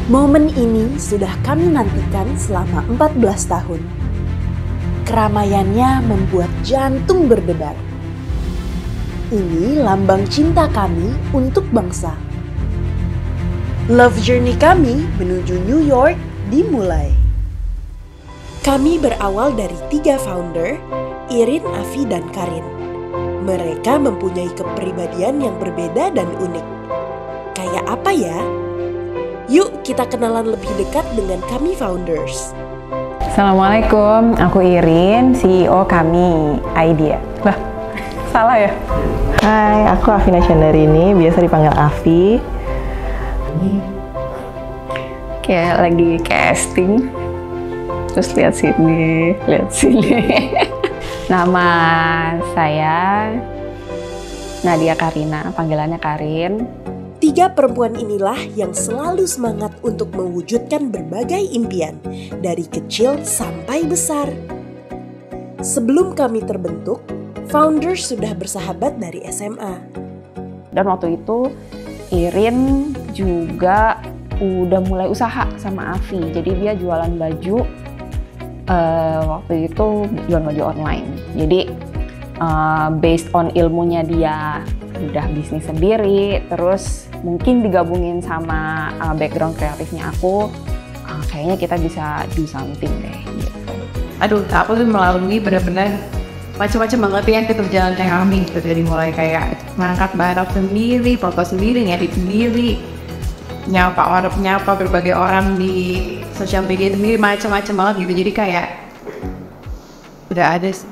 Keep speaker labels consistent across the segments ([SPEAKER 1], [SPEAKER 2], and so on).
[SPEAKER 1] Momen ini sudah kami nantikan selama 14 tahun. Keramaiannya membuat jantung berdebar. Ini lambang cinta kami untuk bangsa. Love journey kami menuju New York dimulai. Kami berawal dari 3 founder, Irin, Afi, dan Karin. Mereka mempunyai kepribadian yang berbeda dan unik. Kayak apa ya? Yuk kita kenalan lebih dekat dengan kami founders.
[SPEAKER 2] Assalamualaikum, aku Irin, CEO kami, Idea. Lah, salah ya?
[SPEAKER 3] Hai, aku Afina Chandarini, biasa dipanggil Afi.
[SPEAKER 2] Kayak lagi casting, terus lihat sini. Nama saya Nadia Karina, panggilannya Karin.
[SPEAKER 1] 3 perempuan inilah yang selalu semangat untuk mewujudkan berbagai impian, dari kecil sampai besar. Sebelum kami terbentuk, founders sudah bersahabat dari SMA.
[SPEAKER 2] Dan waktu itu Irin juga udah mulai usaha sama Afi, jadi dia jualan baju. Waktu itu jualan baju online. Jadi based on ilmunya dia udah bisnis sendiri, terus mungkin digabungin sama background kreatifnya aku, kayaknya kita bisa do something deh gitu.
[SPEAKER 4] Aduh, aku tuh melalui benar-benar macam-macam banget ya pekerjaan yang kami gitu. Dari mulai kayak mengangkat barang sendiri, foto sendiri, ngedit sendiri, nyapa berbagai orang di sosial media sendiri, macam-macam banget gitu. Jadi kayak udah ada sih.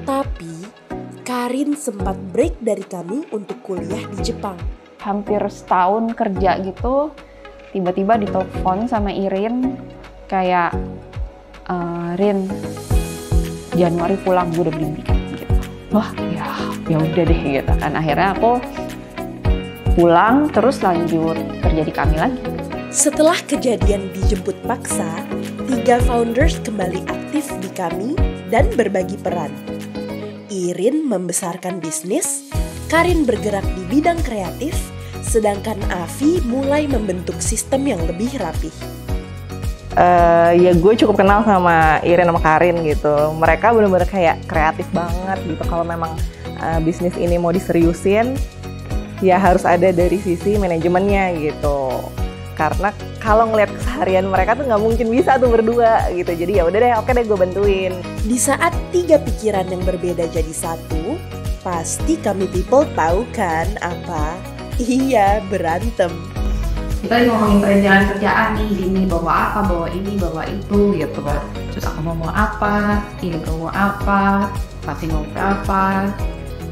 [SPEAKER 1] Tapi Karin sempat break dari kami untuk kuliah di Jepang.
[SPEAKER 2] Hampir setahun kerja gitu, tiba-tiba ditelepon sama Irin kayak, Rin, Januari pulang, gue udah beli tiket gitu. Wah, ya udah deh gitu kan. Akhirnya aku pulang terus lanjut kerja di kami lagi.
[SPEAKER 1] Setelah kejadian dijemput paksa, 3 founders kembali aktif di kami dan berbagi peran. Irin membesarkan bisnis, Karin bergerak di bidang kreatif, sedangkan Afi mulai membentuk sistem yang lebih rapih.
[SPEAKER 3] Ya gue cukup kenal sama Irin sama Karin gitu. Mereka benar-benar kayak kreatif banget gitu. Kalau memang bisnis ini mau diseriusin, ya harus ada dari sisi manajemennya gitu. Karena kalau ngeliat keseharian mereka tuh nggak mungkin bisa tuh berdua gitu. Jadi ya udah deh, oke deh gue bantuin.
[SPEAKER 1] Di saat 3 pikiran yang berbeda jadi satu, pasti kami people tahu kan apa? Iya, berantem.
[SPEAKER 4] Kita ngomongin perencanaan kerjaan nih, ini bawa apa, bawa ini, bawa itu gitu kan. Terus aku mau apa, ini mau apa, pasti mau apa,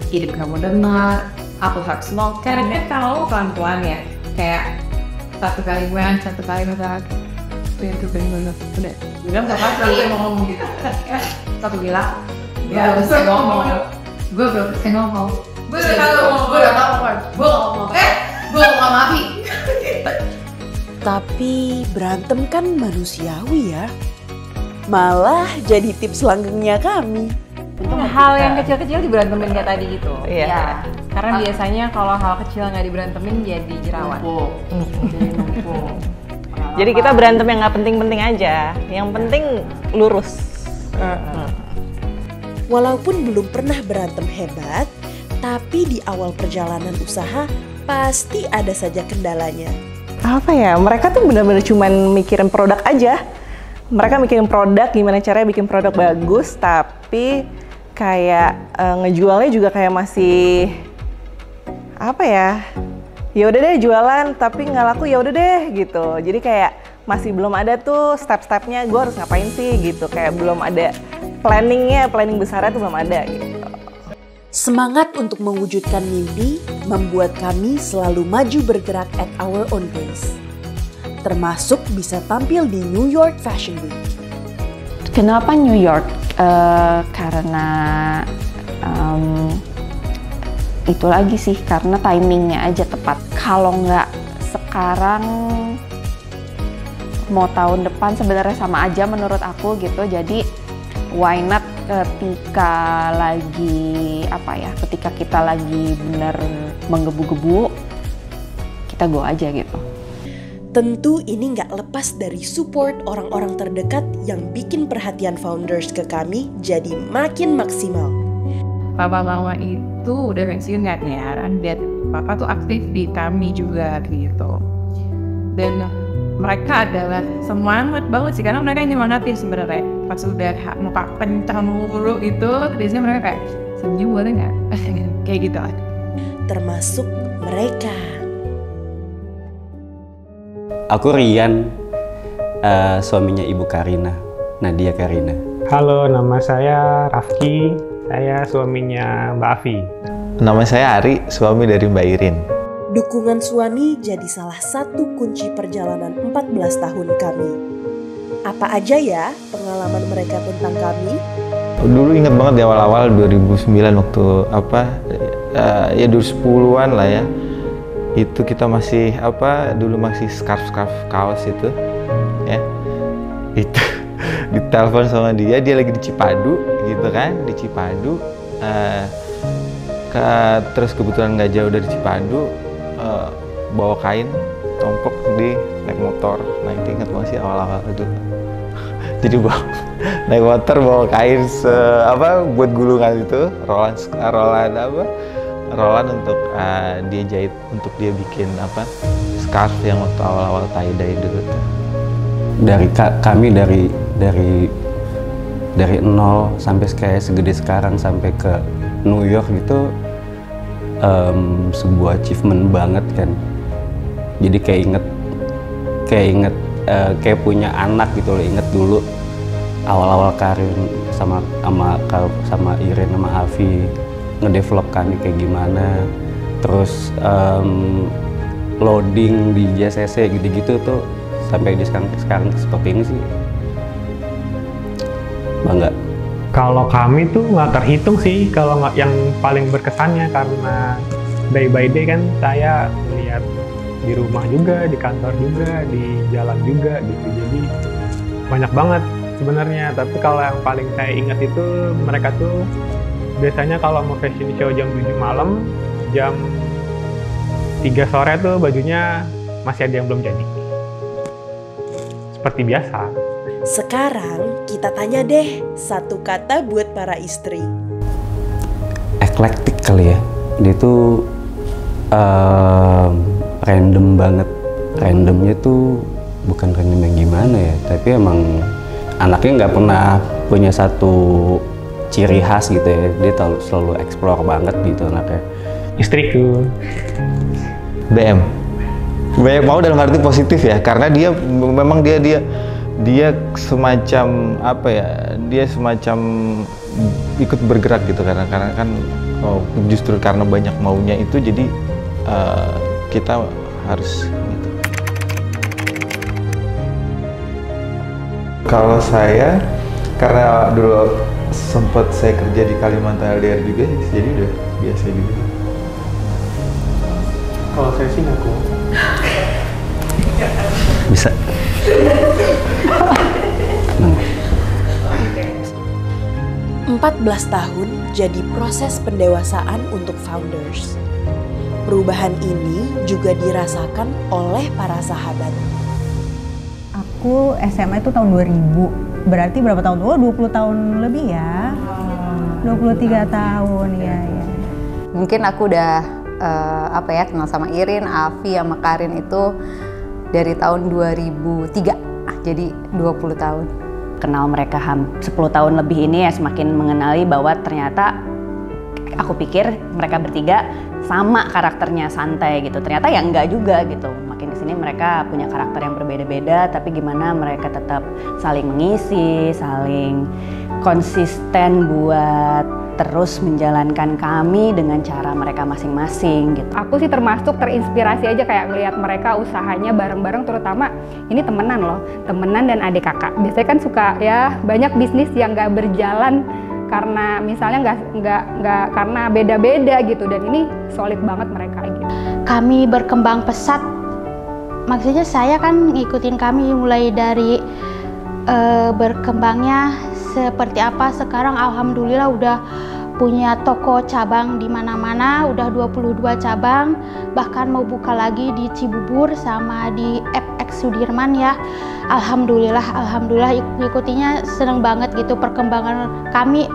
[SPEAKER 4] ini kamu dengar, aku harus mau. Karena kalau pelan-pelan ya, kayak satu kali buang, satu kali masak, itu bener udah. Bilang gak apa-apa, gue mau ngomong gitu. Satu bilang, gue belum bisa ngomong. Gue udah tahu, gue ngomong Afi.
[SPEAKER 1] Tapi berantem kan manusiawi ya. Malah jadi tips langgengnya kami.
[SPEAKER 5] Hal yang kecil-kecil diberantemin kayak tadi gitu.
[SPEAKER 3] Iya.
[SPEAKER 5] Ya, karena biasanya kalau hal kecil nggak diberantemin jadi jerawat.
[SPEAKER 3] Jadi kita berantem yang nggak penting-penting aja. Yang penting lurus.
[SPEAKER 1] Walaupun belum pernah berantem hebat, tapi di awal perjalanan usaha pasti ada saja kendalanya.
[SPEAKER 3] Apa ya, mereka tuh benar-benar cuman mikirin produk aja. Mereka mikirin produk, gimana caranya bikin produk bagus, tapi kayak ngejualnya juga kayak masih apa ya? Ya udah deh jualan, tapi nggak laku ya udah deh gitu. Jadi kayak masih belum ada tuh step-stepnya, gue harus ngapain sih gitu. Kayak belum ada planning besarnya tuh belum ada gitu.
[SPEAKER 1] Semangat untuk mewujudkan mimpi membuat kami selalu maju bergerak at our own pace. Termasuk bisa tampil di New York Fashion Week.
[SPEAKER 2] Kenapa New York? Karena itu lagi sih, karena timingnya aja tepat. Kalau nggak sekarang, mau tahun depan sebenarnya sama aja menurut aku gitu. Jadi why not ketika kita lagi bener menggebu-gebu, kita go aja gitu.
[SPEAKER 1] Tentu ini nggak lepas dari support orang-orang terdekat yang bikin perhatian founders ke kami jadi makin maksimal.
[SPEAKER 4] Papa mama itu udah pensiun kan ya, dan papa tuh aktif di kami juga gitu. Dan mereka adalah semangat banget sih, karena mereka nyemangatin sebenarnya. Pas udah muka kencang mulu itu, biasanya mereka kayak, senyum boleh nggak? Kayak gitu.
[SPEAKER 1] Termasuk mereka.
[SPEAKER 6] Aku Rian, suaminya Ibu Karina, Nadia Karina.
[SPEAKER 7] Halo, nama saya Rafki, saya suaminya Mbak Afi.
[SPEAKER 8] Nama saya Ari, suami dari Mbak Irin.
[SPEAKER 1] Dukungan suami jadi salah satu kunci perjalanan 14 tahun kami. Apa aja ya pengalaman mereka tentang kami?
[SPEAKER 8] Dulu ingat banget di awal-awal 2009 waktu ya 2010-an lah ya. Itu kita masih dulu masih scarf kaos itu ya. Itu ditelepon sama dia lagi di Cipadu gitu kan, di Cipadu. Terus kebetulan nggak jauh dari Cipadu, bawa kain tompok naik motor. Nah itu ingat banget sih awal-awal itu. Jadi naik motor bawa kain buat gulungan itu, rolan untuk dia jahit, untuk dia bikin scarf yang waktu awal-awal tie-dye dulu tuh.
[SPEAKER 6] Kami dari nol sampai kayak segede sekarang sampai ke New York gitu, sebuah achievement banget kan. Jadi kayak punya anak gitu loh. Inget dulu awal-awal karir sama Irin sama Afi ngedevelop kami kayak gimana, terus loading di JCC gitu-gitu tuh sampai di sekarang seperti ini sih bangga.
[SPEAKER 7] Kalau kami tuh nggak terhitung sih, kalau nggak yang paling berkesannya karena day by day kan saya melihat di rumah juga, di kantor juga, di jalan juga gitu. Jadi banyak banget sebenarnya. Tapi kalau yang paling saya ingat itu mereka tuh biasanya kalau mau fashion show jam 7 malam, jam 3 sore tuh bajunya masih ada yang belum jadi. Seperti biasa.
[SPEAKER 1] Sekarang kita tanya deh satu kata buat para istri.
[SPEAKER 6] Eklektik kali ya. Dia tuh random banget. Randomnya tuh bukan random yang gimana ya, tapi emang anaknya nggak pernah punya satu ciri khas gitu ya. Dia selalu explore banget gitu anaknya.
[SPEAKER 7] Istriku
[SPEAKER 8] BM. Banyak mau dalam arti positif ya, karena dia memang dia semacam dia semacam ikut bergerak gitu, karena kan justru karena banyak maunya itu jadi kita harus gitu. Kalau saya karena dulu sempat saya kerja di Kalimantan LDR juga, jadi udah biasa juga.
[SPEAKER 7] Kalau saya sih ngaku
[SPEAKER 6] Bisa.
[SPEAKER 1] 14 tahun jadi proses pendewasaan untuk founders. Perubahan ini juga dirasakan oleh para sahabat.
[SPEAKER 9] Aku SMA itu tahun 2000. Berarti berapa tahun? Oh, 20 tahun lebih ya. 23 tahun, ya.
[SPEAKER 10] Mungkin aku udah kenal sama Irin, Afi, sama Karin itu dari tahun 2003. Jadi 20 tahun.
[SPEAKER 2] Kenal mereka 10 tahun lebih ini ya, semakin mengenali bahwa ternyata aku pikir mereka bertiga sama karakternya, santai gitu. Ternyata ya enggak juga gitu. Makin di sini mereka punya karakter yang berbeda-beda, tapi gimana mereka tetap saling mengisi, saling konsisten buat terus menjalankan kami dengan cara mereka masing-masing gitu.
[SPEAKER 5] Aku sih termasuk terinspirasi aja kayak ngelihat mereka usahanya bareng-bareng, terutama ini temenan loh, temenan dan adik kakak. Biasanya kan suka ya banyak bisnis yang nggak berjalan karena misalnya nggak karena beda-beda gitu, dan ini solid banget mereka gitu.
[SPEAKER 11] Kami berkembang pesat, maksudnya saya kan ngikutin kami mulai dari berkembangnya seperti apa. Sekarang alhamdulillah udah punya toko cabang di mana-mana, udah 22 cabang, bahkan mau buka lagi di Cibubur sama di FX Sudirman ya. Alhamdulillah ikutinya seneng banget gitu, perkembangan kami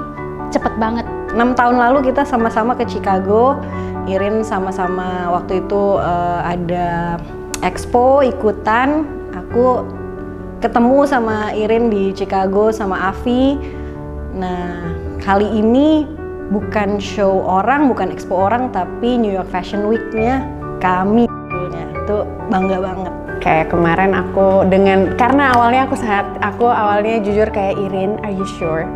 [SPEAKER 11] cepet banget.
[SPEAKER 12] 6 tahun lalu kita sama-sama ke Chicago. Irin sama-sama waktu itu ada expo ikutan. Aku ketemu sama Irin di Chicago sama Afi. Nah, kali ini bukan show orang, bukan expo orang, tapi New York Fashion Week-nya kami. Itu bangga banget. Kayak kemarin aku karena awalnya aku awalnya jujur kayak Irin, are you sure?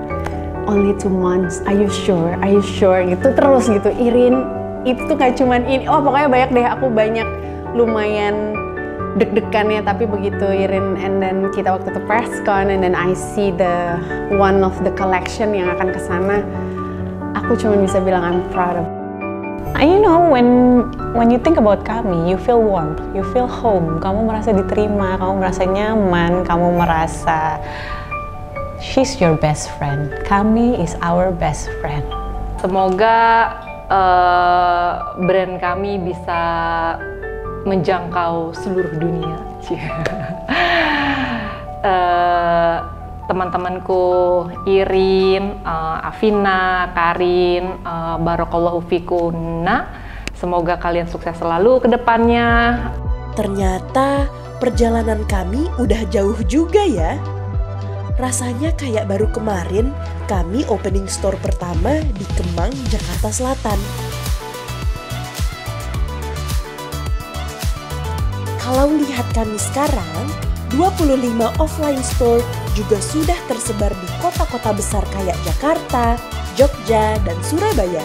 [SPEAKER 12] Only 2 months, are you sure? Are you sure? Gitu terus gitu. Irin, itu gak cuman ini, pokoknya banyak deh, aku banyak lumayan deg-degannya, tapi begitu Irin and then kita waktu itu press con and then I see the one of the collection yang akan kesana, aku cuma bisa bilang I'm proud of.
[SPEAKER 3] You know, when you think about kami, you feel warm, you feel home. Kamu merasa diterima, kamu merasa nyaman, kamu merasa she's your best friend. Kami is our best friend.
[SPEAKER 13] Semoga brand kami bisa menjangkau seluruh dunia. Teman-temanku Irin, Afina, Karin, Barakallahu fikunna. Semoga kalian sukses selalu ke depannya.
[SPEAKER 1] Ternyata perjalanan kami udah jauh juga ya. Rasanya kayak baru kemarin kami opening store pertama di Kemang, Jakarta Selatan. Kalau lihat kami sekarang, 25 offline store juga sudah tersebar di kota-kota besar kayak Jakarta, Jogja, dan Surabaya.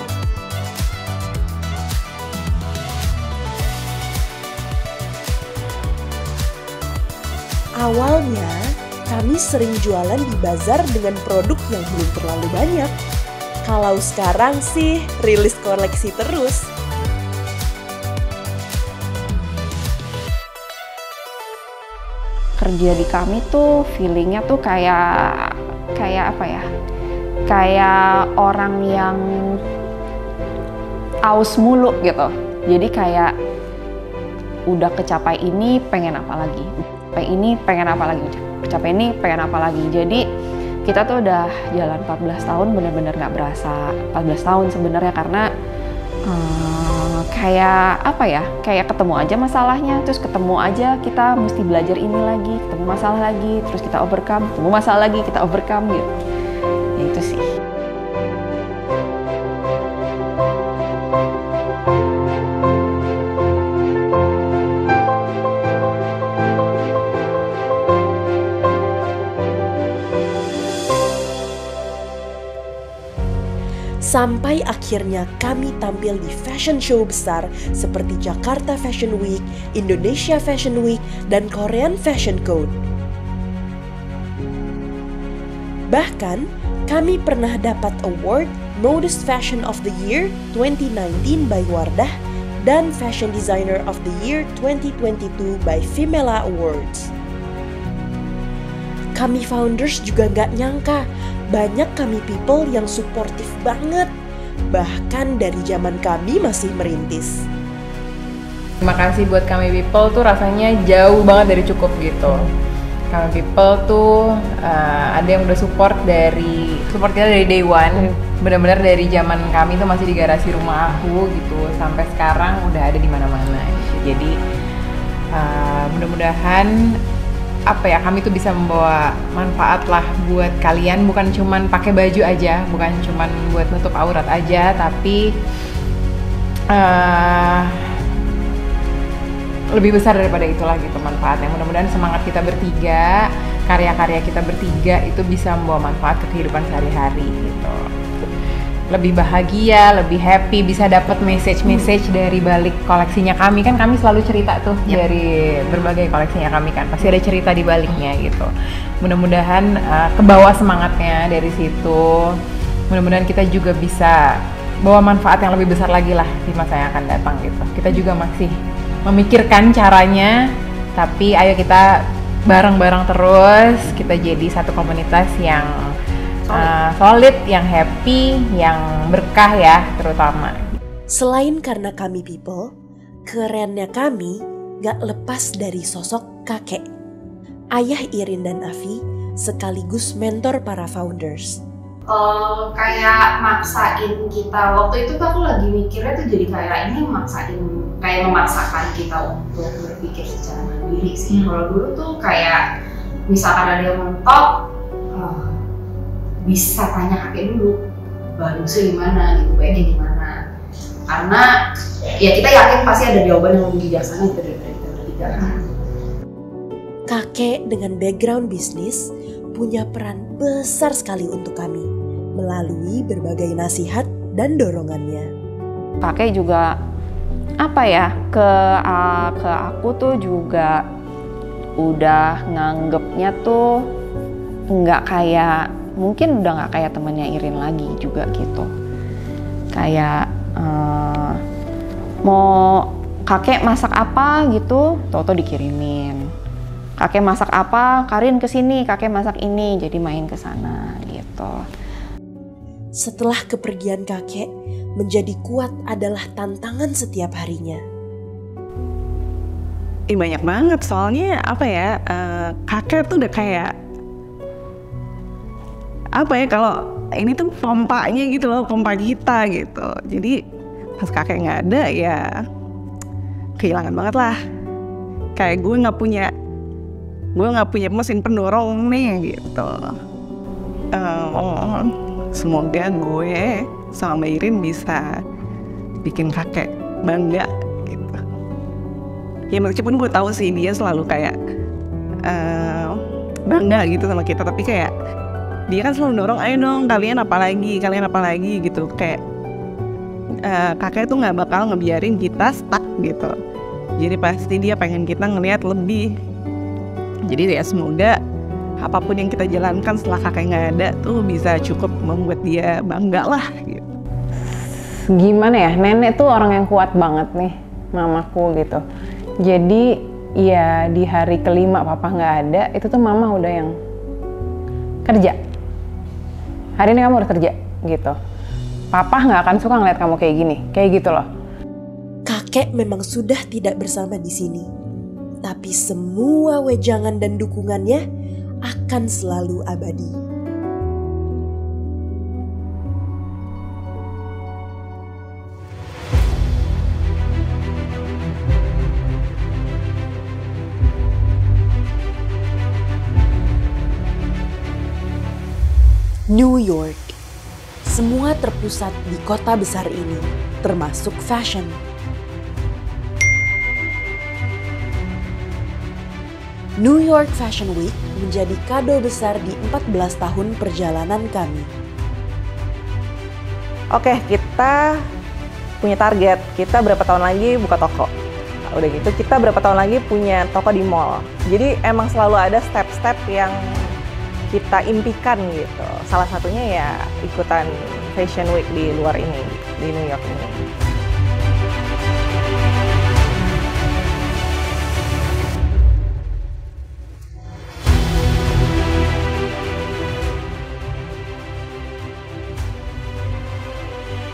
[SPEAKER 1] Awalnya, kami sering jualan di bazar dengan produk yang belum terlalu banyak. Kalau sekarang sih rilis koleksi terus.
[SPEAKER 2] Kerja di kami tuh feelingnya tuh kayak apa ya? Kayak orang yang aus mulu gitu. Jadi kayak udah kecapai ini pengen apa lagi? Capai ini pengen apa lagi? Kecapai ini pengen apa lagi? Jadi kita tuh udah jalan 14 tahun bener-bener nggak berasa 14 tahun sebenarnya, karena kayak apa ya, kayak ketemu aja masalahnya, terus ketemu aja kita mesti belajar ini lagi, ketemu masalah lagi, terus kita overcome, ketemu masalah lagi, kita overcome gitu. Ya itu sih.
[SPEAKER 1] Sampai akhirnya kami tampil di fashion show besar seperti Jakarta Fashion Week, Indonesia Fashion Week, dan Korean Fashion Code. Bahkan, kami pernah dapat award Modest Fashion of the Year 2019 by Wardah dan Fashion Designer of the Year 2022 by Femela Awards. Kami founders juga nggak nyangka banyak kami people yang suportif banget, bahkan dari zaman kami masih merintis.
[SPEAKER 14] Terima kasih buat kami people tuh rasanya jauh banget dari cukup gitu. Kami people tuh ada yang udah support kita dari day one, benar-benar dari zaman kami tuh masih di garasi rumah aku gitu, sampai sekarang udah ada di mana-mana. Jadi mudah-mudahan kami tuh bisa membawa manfaat lah buat kalian, bukan cuman pakai baju aja, bukan cuman buat nutup aurat aja, tapi lebih besar daripada itulah gitu manfaatnya. Mudah-mudahan semangat kita bertiga, karya-karya kita bertiga itu bisa membawa manfaat ke kehidupan sehari-hari gitu. Lebih bahagia, lebih happy, bisa dapat message-message dari balik koleksinya kami. Kan kami selalu cerita tuh dari berbagai koleksinya kami kan, pasti ada cerita di baliknya gitu. Mudah-mudahan kebawa semangatnya dari situ. Mudah-mudahan kita juga bisa bawa manfaat yang lebih besar lagi lah di masa yang akan datang gitu. Kita juga masih memikirkan caranya, tapi ayo kita bareng-bareng terus, kita jadi satu komunitas yang solid, yang happy, yang berkah ya terutama.
[SPEAKER 1] Selain karena kami people, kerennya kami gak lepas dari sosok kakek, ayah Irin dan Afi sekaligus mentor para founders.
[SPEAKER 4] Kayak maksain kita, waktu itu tuh aku lagi mikirnya tuh jadi kayak ini kayak memaksakan kita untuk berpikir secara mandiri sih. Kalau dulu tuh kayak misalkan ada yang mentok, bisa tanya kakek dulu, bagusnya gimana gitu, baiknya gimana. Karena ya kita yakin pasti ada jawaban yang lebih bijaksana daripada kita bertiga.
[SPEAKER 1] Kakek dengan background bisnis punya peran besar sekali untuk kami melalui berbagai nasihat dan dorongannya.
[SPEAKER 2] Kakek juga apa ya, ke aku tuh juga udah nganggepnya tuh nggak kayak, mungkin udah nggak kayak temannya Irin lagi juga gitu. Kayak mau kakek masak apa gitu, tau-tau dikirimin. Kakek masak apa, Karin kesini, kakek masak ini, jadi main ke sana gitu.
[SPEAKER 1] Setelah kepergian kakek, menjadi kuat adalah tantangan setiap harinya.
[SPEAKER 3] Banyak banget, soalnya apa ya, kakek tuh udah kayak apa ya, kalau ini tuh pompanya gitu loh, pompa kita gitu. Jadi pas kakek nggak ada ya kehilangan banget lah. Kayak gue nggak punya mesin pendorong nih gitu. Semoga gue sama Irin bisa bikin kakek bangga gitu. Ya meskipun gue tahu sih dia selalu kayak bangga gitu sama kita, tapi kayak dia kan selalu dorong, ayo dong kalian apa lagi gitu. Kayak kakek tuh nggak bakal ngebiarin kita stuck gitu. Jadi pasti dia pengen kita ngelihat lebih. Jadi ya semoga apapun yang kita jalankan setelah kakek nggak ada tuh bisa cukup membuat dia bangga lah gitu.
[SPEAKER 13] Gimana ya, nenek tuh orang yang kuat banget nih, mamaku gitu. Jadi ya di hari kelima papa nggak ada, itu tuh mama udah yang kerja. Hari ini kamu udah kerja gitu. Papa nggak akan suka ngeliat kamu kayak gini, kayak gitu loh.
[SPEAKER 1] Kakek memang sudah tidak bersama di sini, tapi semua wejangan dan dukungannya akan selalu abadi. New York. Semua terpusat di kota besar ini, termasuk fashion. New York Fashion Week menjadi kado besar di 14 tahun perjalanan kami.
[SPEAKER 3] Oke, kita punya target. Kita berapa tahun lagi buka toko. Udah gitu, kita berapa tahun lagi punya toko di mall. Jadi emang selalu ada step-step yang kita impikan gitu. Salah satunya ya ikutan Fashion Week di luar ini, di New York ini.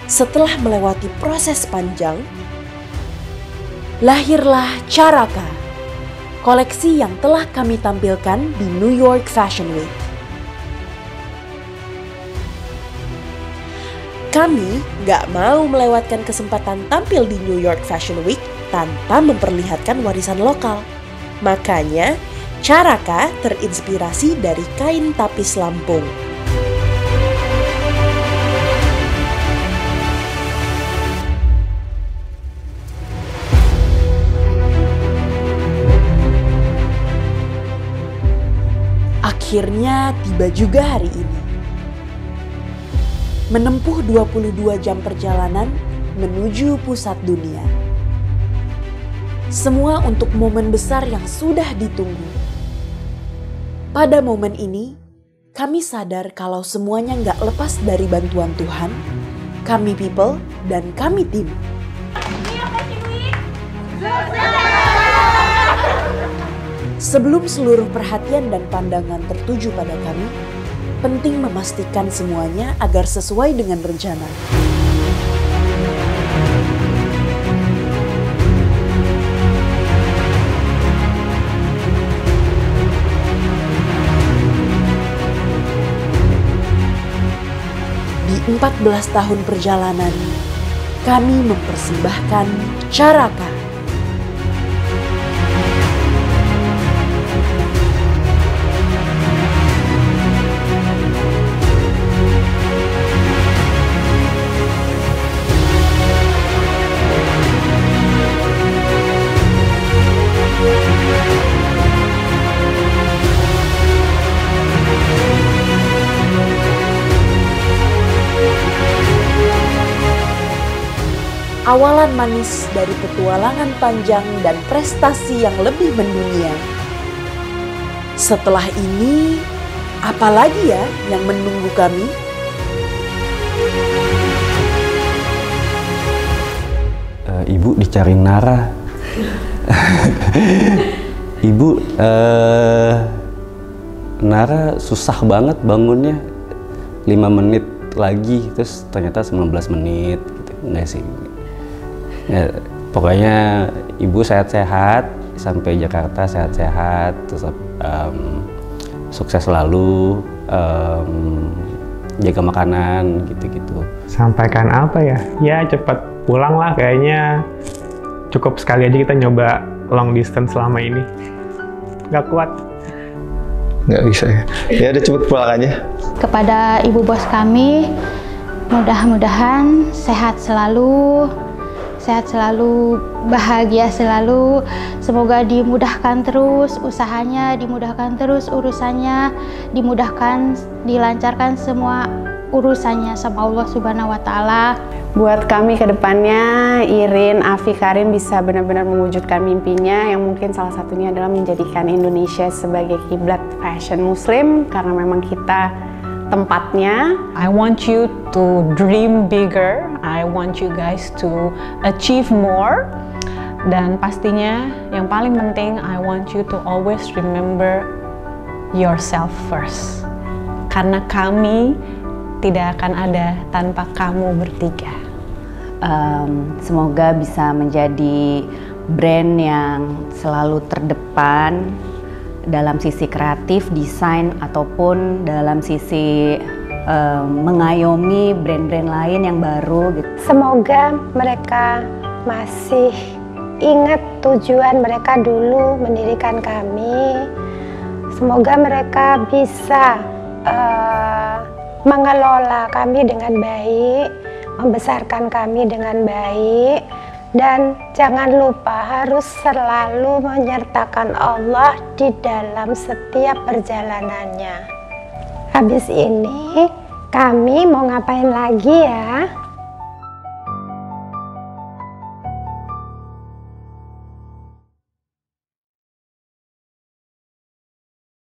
[SPEAKER 1] Setelah melewati proses panjang, lahirlah Caraka, koleksi yang telah kami tampilkan di New York Fashion Week. Kami gak mau melewatkan kesempatan tampil di New York Fashion Week tanpa memperlihatkan warisan lokal. Makanya, Caraka terinspirasi dari kain tapis Lampung. Akhirnya tiba juga hari ini. Menempuh 22 jam perjalanan menuju pusat dunia. Semua untuk momen besar yang sudah ditunggu. Pada momen ini, kami sadar kalau semuanya nggak lepas dari bantuan Tuhan, kami people, dan kami tim. Sebelum seluruh perhatian dan pandangan tertuju pada kami, penting memastikan semuanya agar sesuai dengan rencana. 14 tahun perjalanan, kami mempersembahkan Caraka. Awalan manis dari petualangan panjang dan prestasi yang lebih mendunia. Setelah ini, apa lagi ya yang menunggu kami?
[SPEAKER 6] Ibu dicari Nara. Ibu, Nara susah banget bangunnya. 5 menit lagi, terus ternyata 19 menit. Gitu. Enggak sih. Ya, pokoknya ibu sehat-sehat sampai Jakarta, sehat-sehat, terus sukses selalu, jaga makanan gitu-gitu.
[SPEAKER 7] Sampaikan apa ya? Ya cepat pulang lah, kayaknya cukup sekali aja kita nyoba long distance selama ini. Nggak kuat.
[SPEAKER 8] Nggak bisa ya. Ya udah cepet pulang aja.
[SPEAKER 11] Kepada ibu bos kami, mudah-mudahan sehat selalu, bahagia selalu. Semoga dimudahkan terus usahanya, dimudahkan terus urusannya, dimudahkan, dilancarkan semua urusannya sama Allah Subhanahu wa Ta'ala.
[SPEAKER 13] Buat kami ke depannya, Irin, Afi, Karin bisa benar-benar mewujudkan mimpinya yang mungkin salah satunya adalah menjadikan Indonesia sebagai kiblat fashion muslim, karena memang kita tempatnya.
[SPEAKER 3] I want you to dream bigger. I want you guys to achieve more. Dan pastinya yang paling penting, I want you to always remember yourself first. Karena kami tidak akan ada tanpa kamu bertiga.
[SPEAKER 10] Semoga bisa menjadi brand yang selalu terdepan dalam sisi kreatif, desain, ataupun dalam sisi mengayomi brand-brand lain yang baru gitu.
[SPEAKER 15] Semoga mereka masih ingat tujuan mereka dulu mendirikan kami. Semoga mereka bisa mengelola kami dengan baik, membesarkan kami dengan baik, dan jangan lupa harus selalu menyertakan Allah di dalam setiap perjalanannya. Habis ini kami mau ngapain lagi ya?